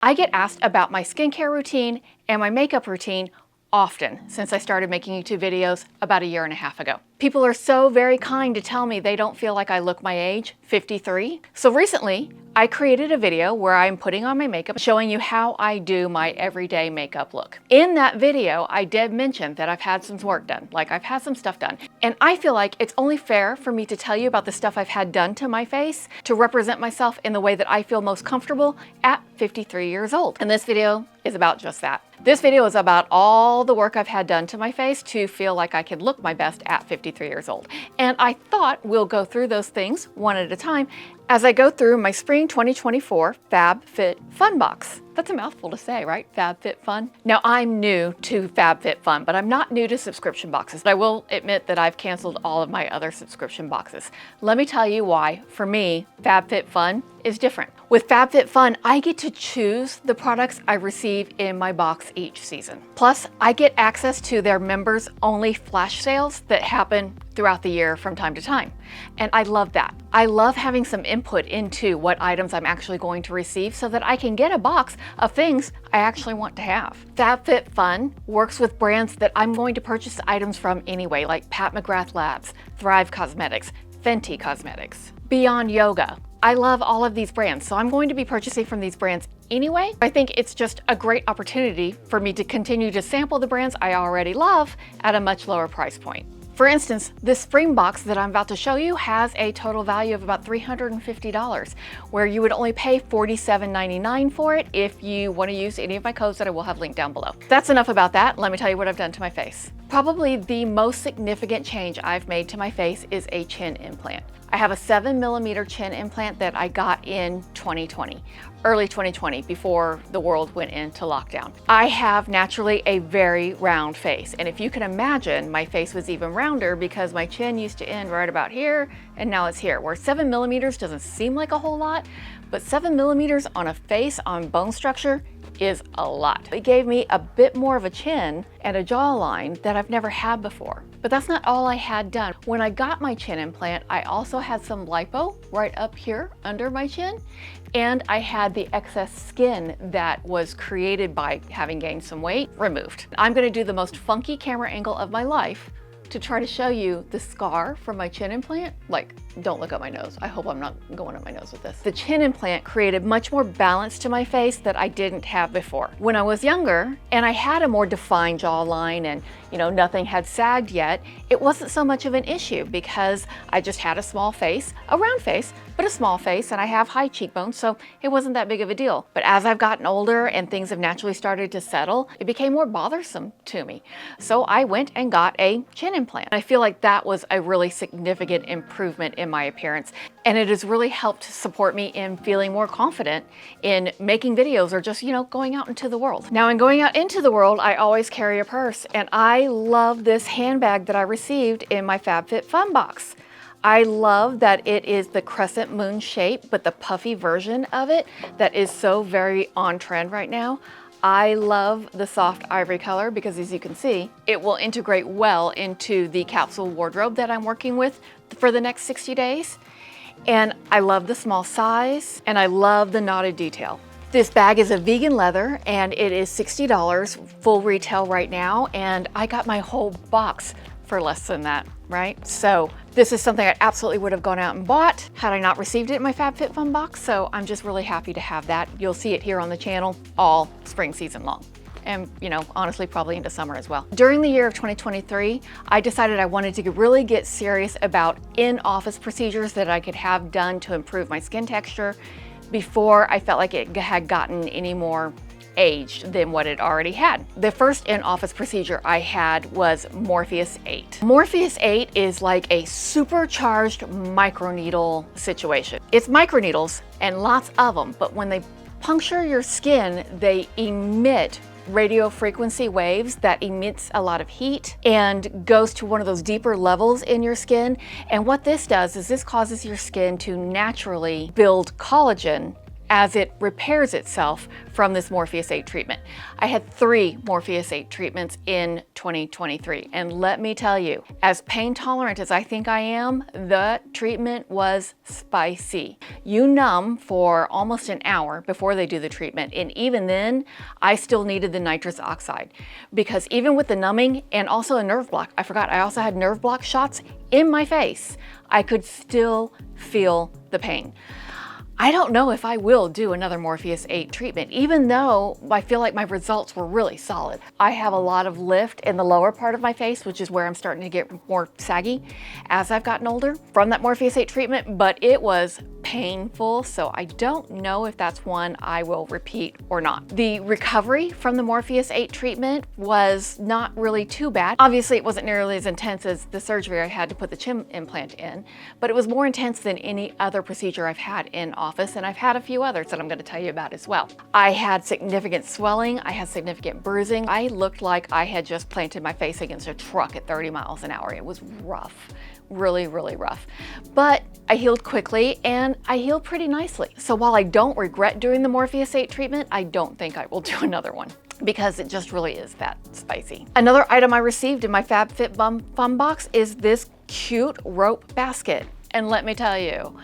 I get asked about my skincare routine and my makeup routine often since I started making YouTube videos about 1.5 years ago. People are so very kind to tell me they don't feel like I look my age, 53. So recently, I created a video where I'm putting on my makeup, showing you how I do my everyday makeup look. In that video, I did mention that I've had some work done, like I've had some stuff done. And I feel like it's only fair for me to tell you about the stuff I've had done to my face to represent myself in the way that I feel most comfortable at 53 years old. And this video is about just that. This video is about all the work I've had done to my face to feel like I could look my best at 53 years old. And I thought we'll go through those things one at a time as I go through my spring 2024 FabFitFun box. That's a mouthful to say, right? FabFitFun. Now, I'm new to FabFitFun, but I'm not new to subscription boxes. I will admit that I've canceled all of my other subscription boxes. Let me tell you why, for me, FabFitFun is different. With FabFitFun, I get to choose the products I receive in my box each season. Plus, I get access to their members-only flash sales that happen throughout the year from time to time. And I love that. I love having some input into what items I'm actually going to receive so that I can get a box of things I actually want to have. FabFitFun works with brands that I'm going to purchase items from anyway, like Pat McGrath Labs, Thrive Cosmetics, Fenty Cosmetics, Beyond Yoga. I love all of these brands, so I'm going to be purchasing from these brands anyway. I think it's just a great opportunity for me to continue to sample the brands I already love at a much lower price point. For instance, this spring box that I'm about to show you has a total value of about $350, where you would only pay $47.99 for it if you want to use any of my codes that I will have linked down below. That's enough about that. Let me tell you what I've done to my face. Probably the most significant change I've made to my face is a chin implant. I have a 7mm chin implant that I got in 2020, early 2020, before the world went into lockdown. I have naturally a very round face, and if you can imagine, my face was even rounder because my chin used to end right about here, and now it's here, where 7mm doesn't seem like a whole lot, but 7mm on a face, on bone structure, is a lot. It gave me a bit more of a chin and a jawline that I've never had before. But that's not all I had done. When I got my chin implant, I also had some lipo right up here under my chin, and I had the excess skin that was created by having gained some weight removed. I'm gonna do the most funky camera angle of my life to try to show you the scar from my chin implant. Like, don't look at my nose. I hope I'm not going up my nose with this. The chin implant created much more balance to my face that I didn't have before. When I was younger and I had a more defined jawline and nothing had sagged yet, it wasn't so much of an issue because I just had a small face, a round face, but a small face, and I have high cheekbones, so it wasn't that big of a deal. But as I've gotten older and things have naturally started to settle, it became more bothersome to me. So I went and got a chin implant. I feel like that was a really significant improvement in my appearance, and it has really helped support me in feeling more confident in making videos or just, going out into the world. Now, in going out into the world, I always carry a purse, and I love this handbag that I received in my FabFitFun box. I love that it is the crescent moon shape, but the puffy version of it that is so very on trend right now. I love the soft ivory color because, as you can see, it will integrate well into the capsule wardrobe that I'm working with for the next 60 days. And I love the small size, and I love the knotted detail. This bag is a vegan leather, and it is $60 full retail right now, and I got my whole box for less than that, right? So this is something I absolutely would have gone out and bought had I not received it in my FabFitFun box, so I'm just really happy to have that. You'll see it here on the channel all spring season long. And honestly, probably into summer as well. During the year of 2023, I decided I wanted to really get serious about in-office procedures that I could have done to improve my skin texture before I felt like it had gotten any more aged than what it already had. The first in-office procedure I had was Morpheus 8. Morpheus 8 is like a supercharged microneedle situation. It's microneedles and lots of them, but when they puncture your skin, they emit radio frequency waves that emits a lot of heat and goes to one of those deeper levels in your skin. And what this does is this causes your skin to naturally build collagen as it repairs itself from this Morpheus 8 treatment. I had 3 Morpheus 8 treatments in 2023, and let me tell you, as pain tolerant as I think I am, the treatment was spicy. You numb for almost an hour before they do the treatment, and even then, I still needed the nitrous oxide, because even with the numbing and also a nerve block, I forgot I also had nerve block shots in my face, I could still feel the pain. I don't know if I will do another Morpheus 8 treatment, even though I feel like my results were really solid. I have a lot of lift in the lower part of my face, which is where I'm starting to get more saggy as I've gotten older from that Morpheus 8 treatment, but it was painful, so I don't know if that's one I will repeat or not. The recovery from the Morpheus 8 treatment was not really too bad. Obviously, it wasn't nearly as intense as the surgery I had to put the chin implant in, but it was more intense than any other procedure I've had in office, and I've had a few others that I'm going to tell you about as well. I had significant swelling, I had significant bruising. I looked like I had just planted my face against a truck at 30 miles an hour. It was rough. Really, really rough. But I healed quickly and I healed pretty nicely. So while I don't regret doing the Morpheus 8 treatment, I don't think I will do another one because it just really is that spicy. Another item I received in my FabFitFun box is this cute rope basket. And let me tell you,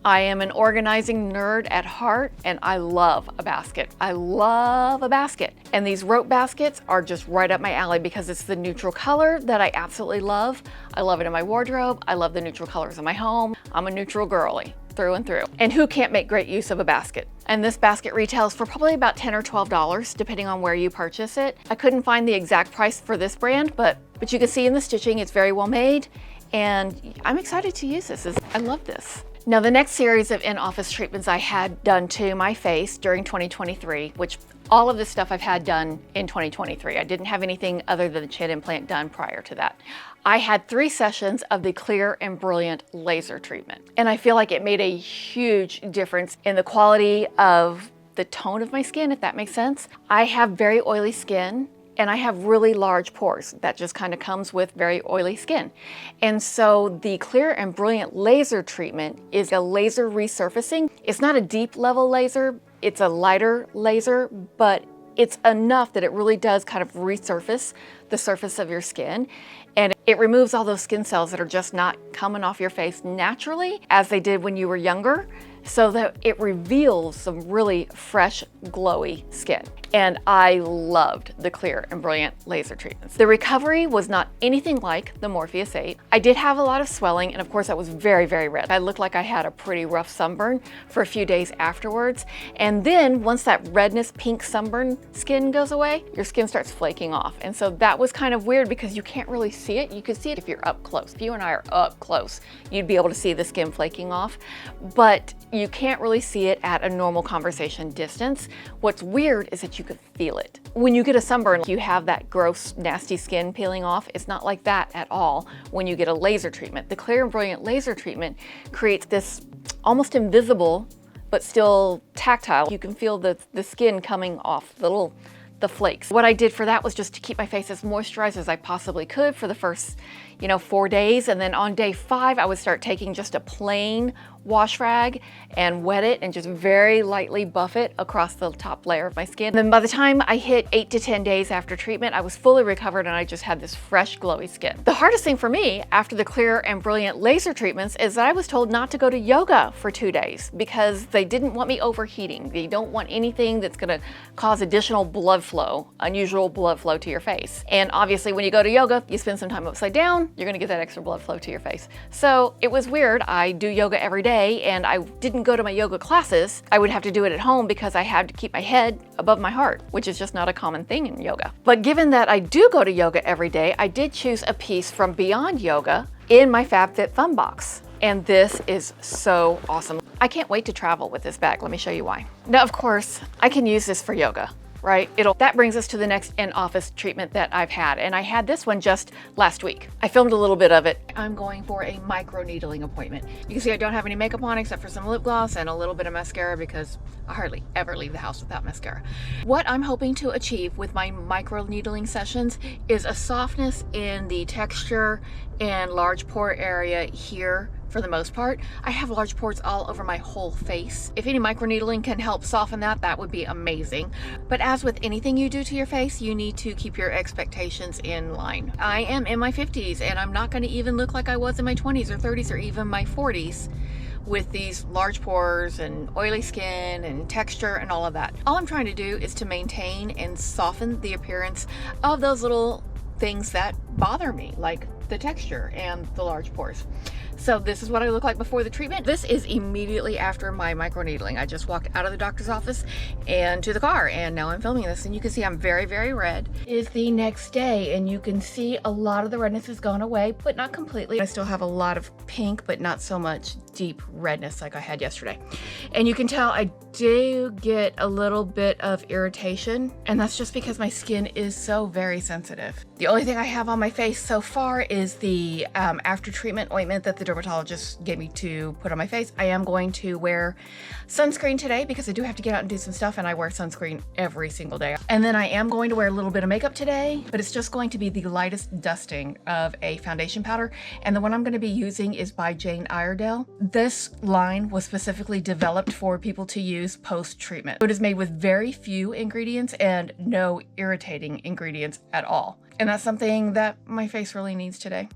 I am an organizing nerd at heart and I love a basket. I love a basket. And these rope baskets are just right up my alley because it's the neutral color that I absolutely love. I love it in my wardrobe. I love the neutral colors in my home. I'm a neutral girly through and through. And who can't make great use of a basket? And this basket retails for probably about $10 or $12, depending on where you purchase it. I couldn't find the exact price for this brand, but you can see in the stitching, it's very well made. And I'm excited to use this. I love this. Now, the next series of in-office treatments I had done to my face during 2023, which all of this stuff I've had done in 2023. I didn't have anything other than the chin implant done prior to that. I had 3 sessions of the Clear and Brilliant laser treatment. And I feel like it made a huge difference in the quality of the tone of my skin, if that makes sense. I have very oily skin. And I have really large pores. That just kind of comes with very oily skin. And so the Clear and Brilliant laser treatment is a laser resurfacing. It's not a deep level laser, it's a lighter laser, but it's enough that it really does kind of resurface the surface of your skin. And it removes all those skin cells that are just not coming off your face naturally as they did when you were younger, so that it reveals some really fresh, glowy skin. And I loved the Clear and Brilliant laser treatments. The recovery was not anything like the Morpheus 8. I did have a lot of swelling, and of course I was very, very red. I looked like I had a pretty rough sunburn for a few days afterwards. And then once that redness, pink sunburn skin goes away, your skin starts flaking off. And so that was kind of weird because you can't really see it. You can see it if you're up close. If you and I are up close, you'd be able to see the skin flaking off. But you can't really see it at a normal conversation distance. What's weird is that you could feel it. When you get a sunburn, you have that gross, nasty skin peeling off. It's not like that at all when you get a laser treatment. The Clear and Brilliant laser treatment creates this almost invisible, but still tactile. You can feel the skin coming off, the flakes. What I did for that was just to keep my face as moisturized as I possibly could for the first, 4 days. And then on day 5, I would start taking just a plain wash rag and wet it and just very lightly buff it across the top layer of my skin. And then by the time I hit 8 to 10 days after treatment, I was fully recovered and I just had this fresh, glowy skin. The hardest thing for me after the Clear and Brilliant laser treatments is that I was told not to go to yoga for 2 days because they didn't want me overheating. They don't want anything that's gonna cause additional blood flow, unusual blood flow to your face. And obviously when you go to yoga, you spend some time upside down, you're gonna get that extra blood flow to your face. So it was weird. I do yoga every day and I didn't go to my yoga classes. I would have to do it at home because I had to keep my head above my heart, which is just not a common thing in yoga. But given that I do go to yoga every day, I did choose a piece from Beyond Yoga in my FabFitFun box. And this is so awesome. I can't wait to travel with this bag. Let me show you why. Now, of course, I can use this for yoga, right? That brings us to the next in-office treatment that I've had, and I had this one just last week. I filmed a little bit of it. I'm going for a microneedling appointment. You can see I don't have any makeup on except for some lip gloss and a little bit of mascara because I hardly ever leave the house without mascara. What I'm hoping to achieve with my microneedling sessions is a softness in the texture and large pore area here for the most part. I have large pores all over my whole face. If any microneedling can help soften that, that would be amazing. But as with anything you do to your face, you need to keep your expectations in line. I am in my 50s and I'm not going to even look like I was in my 20s or 30s or even my 40s with these large pores and oily skin and texture and all of that. All I'm trying to do is to maintain and soften the appearance of those little things that bother me, like the texture and the large pores. So this is what I look like before the treatment. This is immediately after my microneedling. I just walked out of the doctor's office and to the car, and now I'm filming this, and you can see I'm very, very red. It is the next day, and you can see a lot of the redness has gone away, but not completely. I still have a lot of pink, but not so much deep redness like I had yesterday. And you can tell I do get a little bit of irritation, and that's just because my skin is so very sensitive. The only thing I have on my face so far is the after treatment ointment that the dermatologist gave me to put on my face. I am going to wear sunscreen today because I do have to get out and do some stuff, and I wear sunscreen every single day. And then I am going to wear a little bit of makeup today, but it's just going to be the lightest dusting of a foundation powder. And the one I'm going to be using is by 𝐂𝐎𝐈𝐓. This line was specifically developed for people to use post-treatment. It is made with very few ingredients and no irritating ingredients at all. And that's something that my face really needs today.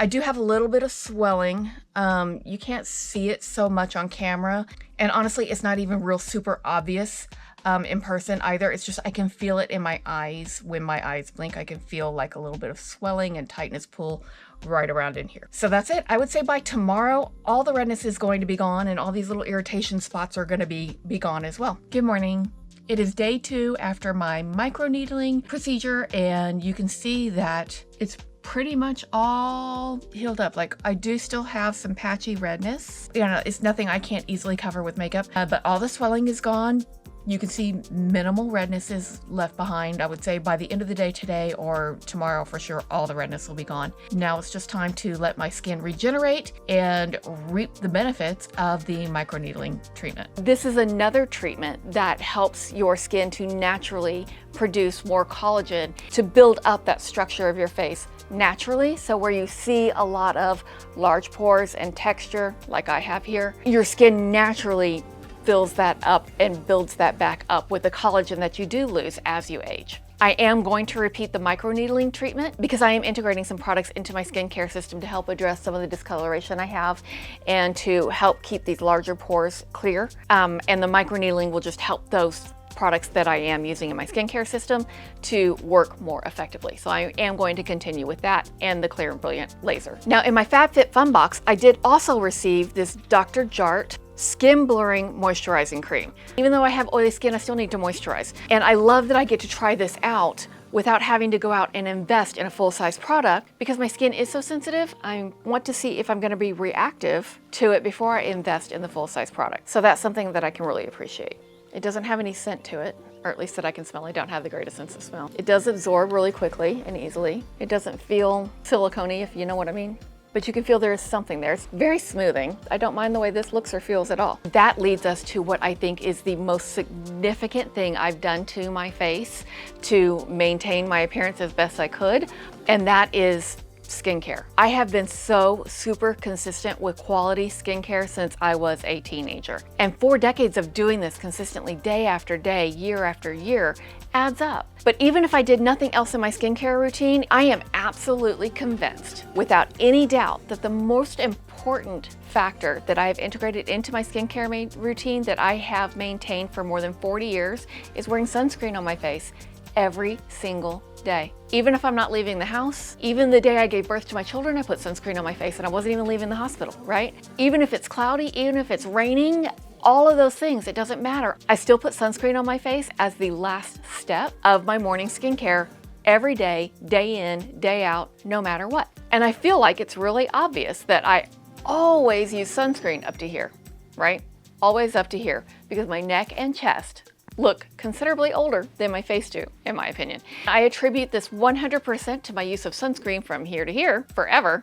I do have a little bit of swelling. You can't see it so much on camera. And honestly, it's not even real super obvious in person either. It's just I can feel it in my eyes. When my eyes blink, I can feel like a little bit of swelling and tightness pull right around in here. So that's it. I would say by tomorrow, all the redness is going to be gone and all these little irritation spots are going to be gone as well. Good morning. It is day 2 after my microneedling procedure, and you can see that it's pretty much all healed up. Like, I do still have some patchy redness. You know, it's nothing I can't easily cover with makeup, but all the swelling is gone. You can see minimal redness is left behind. I would say by the end of the day today or tomorrow for sure, all the redness will be gone. Now it's just time to let my skin regenerate and reap the benefits of the microneedling treatment. This is another treatment that helps your skin to naturally produce more collagen to build up that structure of your face naturally. So where you see a lot of large pores and texture like I have here, your skin naturally fills that up and builds that back up with the collagen that you do lose as you age. I am going to repeat the microneedling treatment because I am integrating some products into my skincare system to help address some of the discoloration I have and to help keep these larger pores clear. And the microneedling will just help those products that I am using in my skincare system to work more effectively. So I am going to continue with that and the Clear and Brilliant Laser. Now in my FabFitFun box, I did also receive this Dr. Jart Skin Blurring Moisturizing Cream. Even though I have oily skin, I still need to moisturize. And I love that I get to try this out without having to go out and invest in a full-size product because my skin is so sensitive. I want to see if I'm gonna be reactive to it before I invest in the full-size product. So that's something that I can really appreciate. It doesn't have any scent to it, or at least that I can smell. I don't have the greatest sense of smell. It does absorb really quickly and easily. It doesn't feel silicone-y, if you know what I mean. But you can feel there is something there. It's very smoothing. I don't mind the way this looks or feels at all. That leads us to what I think is the most significant thing I've done to my face to maintain my appearance as best I could, and that is skincare. I have been so super consistent with quality skincare since I was a teenager. And 4 decades of doing this consistently day after day, year after year, adds up. But even if I did nothing else in my skincare routine, I am absolutely convinced, without any doubt, that the most important factor that I have integrated into my skincare routine that I have maintained for more than 40 years is wearing sunscreen on my face every single day. Even if I'm not leaving the house, even the day I gave birth to my children, I put sunscreen on my face and I wasn't even leaving the hospital, right? Even if it's cloudy, even if it's raining, all of those things, it doesn't matter. I still put sunscreen on my face as the last step of my morning skincare every day, day in, day out, no matter what. And I feel like it's really obvious that I always use sunscreen up to here, right? Always up to here, because my neck and chest look considerably older than my face do, in my opinion. I attribute this 100% to my use of sunscreen from here to here forever,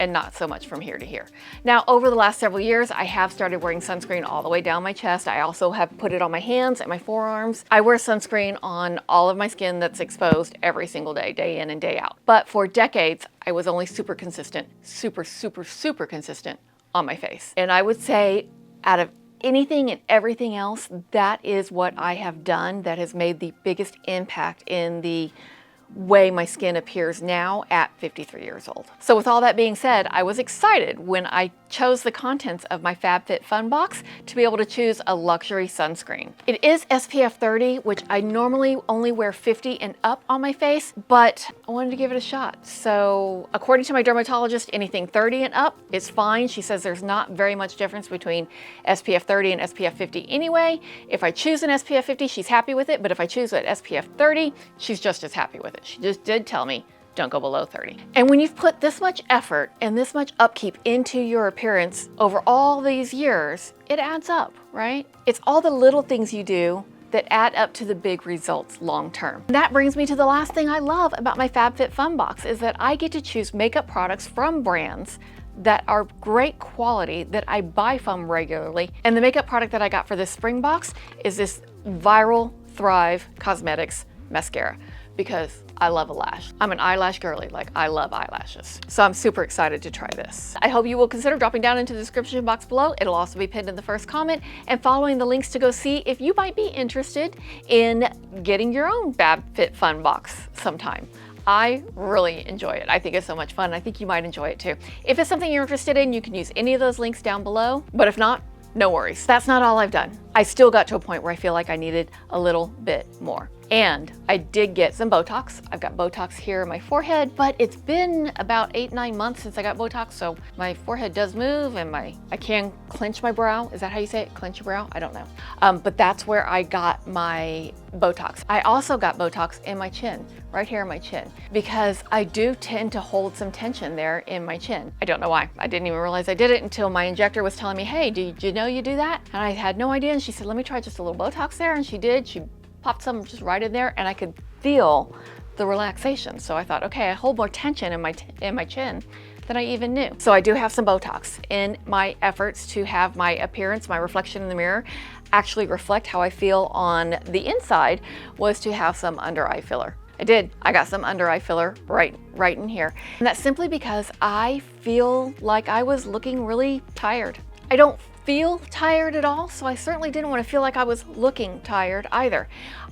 and not so much from here to here. Now, over the last several years, I have started wearing sunscreen all the way down my chest. I also have put it on my hands and my forearms. I wear sunscreen on all of my skin that's exposed every single day, day in and day out. But for decades, I was only super consistent, super consistent on my face. And I would say out of anything and everything else, that is what I have done that has made the biggest impact in the way my skin appears now at 53 years old. So with all that being said, I was excited when I chose the contents of my FabFitFun box to be able to choose a luxury sunscreen. It is SPF 30, which I normally only wear 50 and up on my face, but I wanted to give it a shot. So according to my dermatologist, anything 30 and up is fine. She says there's not very much difference between SPF 30 and SPF 50 anyway. If I choose an SPF 50, she's happy with it, but if I choose an SPF 30, she's just as happy with it. She just did tell me, don't go below 30. And when you've put this much effort and this much upkeep into your appearance over all these years, it adds up, right? It's all the little things you do that add up to the big results long term. And that brings me to the last thing I love about my FabFitFun box is that I get to choose makeup products from brands that are great quality that I buy from regularly. And the makeup product that I got for this spring box is this Viral Thrive Cosmetics mascara, because I love a lash. I'm an eyelash girly, like I love eyelashes. So I'm super excited to try this. I hope you will consider dropping down into the description box below. It'll also be pinned in the first comment and following the links to go see if you might be interested in getting your own FabFitFun box sometime. I really enjoy it. I think it's so much fun. I think you might enjoy it too. If it's something you're interested in, you can use any of those links down below, but if not, no worries. That's not all I've done. I still got to a point where I feel like I needed a little bit more. And I did get some Botox. I've got Botox here in my forehead, but it's been about 8-9 months since I got Botox, so my forehead does move and I can clench my brow. Is that how you say it? Clench your brow? I don't know. But that's where I got my Botox. I also got Botox in my chin, right here in my chin, because I do tend to hold some tension there in my chin. I don't know why. I didn't even realize I did it until my injector was telling me, hey, did you know you do that? And I had no idea. And she said, let me try just a little Botox there. And she did. She popped some just right in there and I could feel the relaxation. So I thought, okay, I hold more tension in my chin than I even knew. So I do have some Botox in my efforts to have my appearance, my reflection in the mirror, actually reflect how I feel on the inside, was to have some under eye filler. I did. I got some under eye filler right in here. And that's simply because I feel like I was looking really tired. I don't feel tired at all, so I certainly didn't want to feel like I was looking tired either.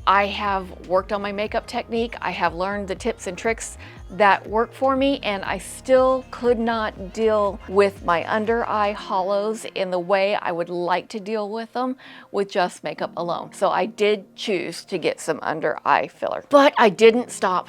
I have worked on my makeup technique. I have learned the tips and tricks that work for me, and I still could not deal with my under eye hollows in the way I would like to deal with them with just makeup alone. So I did choose to get some under eye filler, but I didn't stop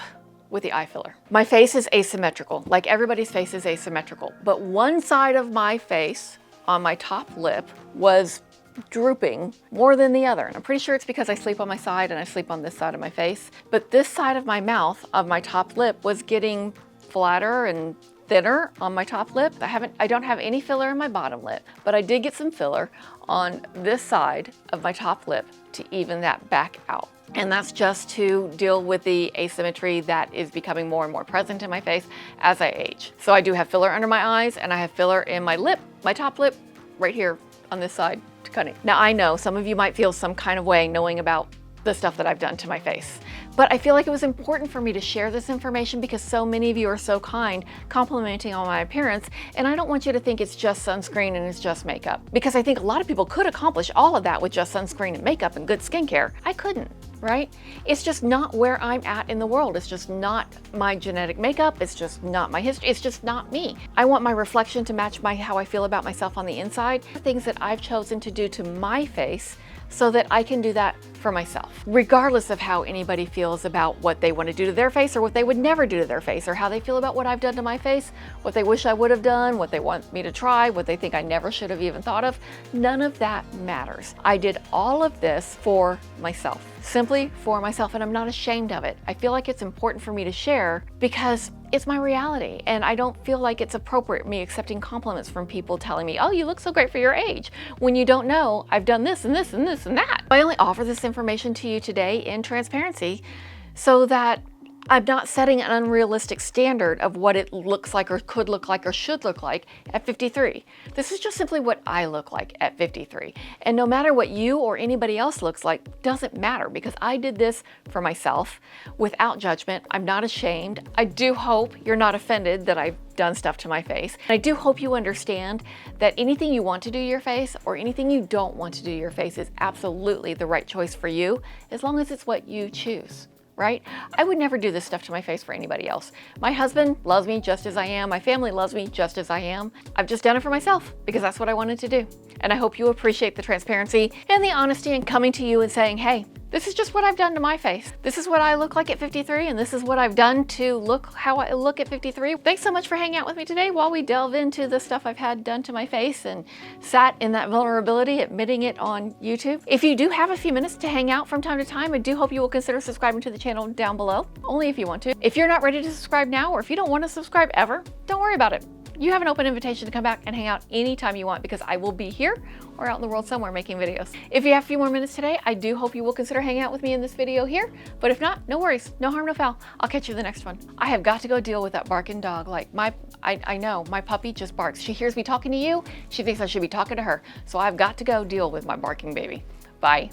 with the eye filler. My face is asymmetrical, like everybody's face is asymmetrical, but one side of my face on my top lip was drooping more than the other. And I'm pretty sure it's because I sleep on my side and I sleep on this side of my face. But this side of my mouth, of my top lip, was getting flatter and thinner on my top lip. I don't have any filler in my bottom lip, but I did get some filler on this side of my top lip to even that back out. And that's just to deal with the asymmetry that is becoming more and more present in my face as I age. So I do have filler under my eyes and I have filler in my lip, my top lip, right here on this side to cutting. Now I know some of you might feel some kind of way knowing about the stuff that I've done to my face, but I feel like it was important for me to share this information because so many of you are so kind complimenting on my appearance, and I don't want you to think it's just sunscreen and it's just makeup, because I think a lot of people could accomplish all of that with just sunscreen and makeup and good skincare. I couldn't, right? It's just not where I'm at in the world. It's just not my genetic makeup. It's just not my history. It's just not me. I want my reflection to match how I feel about myself on the inside. Things that I've chosen to do to my face so that I can do that for myself, regardless of how anybody feels about what they want to do to their face or what they would never do to their face, or how they feel about what I've done to my face, what they wish I would have done, what they want me to try, what they think I never should have even thought of. None of that matters. I did all of this for myself, simply for myself, and I'm not ashamed of it. I feel like it's important for me to share because it's my reality, and I don't feel like it's appropriate me accepting compliments from people telling me, oh, you look so great for your age, when you don't know I've done this and this and this and that. I only offer this information to you today in transparency so that I'm not setting an unrealistic standard of what it looks like or could look like or should look like at 53. This is just simply what I look like at 53. And no matter what you or anybody else looks like, doesn't matter, because I did this for myself without judgment. I'm not ashamed. I do hope you're not offended that I've done stuff to my face. I do hope you understand that anything you want to do to your face or anything you don't want to do to your face is absolutely the right choice for you, as long as it's what you choose, right? I would never do this stuff to my face for anybody else. My husband loves me just as I am. My family loves me just as I am. I've just done it for myself because that's what I wanted to do. And I hope you appreciate the transparency and the honesty in coming to you and saying, hey, this is just what I've done to my face. This is what I look like at 53, and this is what I've done to look how I look at 53. Thanks so much for hanging out with me today while we delve into the stuff I've had done to my face and sat in that vulnerability, admitting it on YouTube. If you do have a few minutes to hang out from time to time, I do hope you will consider subscribing to the channel down below, only if you want to. If you're not ready to subscribe now, or if you don't want to subscribe ever, don't worry about it. You have an open invitation to come back and hang out anytime you want, because I will be here or out in the world somewhere making videos. If you have a few more minutes today, I do hope you will consider hanging out with me in this video here. But if not, no worries, no harm, no foul. I'll catch you in the next one. I have got to go deal with that barking dog. Like I know my puppy just barks. She hears me talking to you. She thinks I should be talking to her. So I've got to go deal with my barking baby. Bye.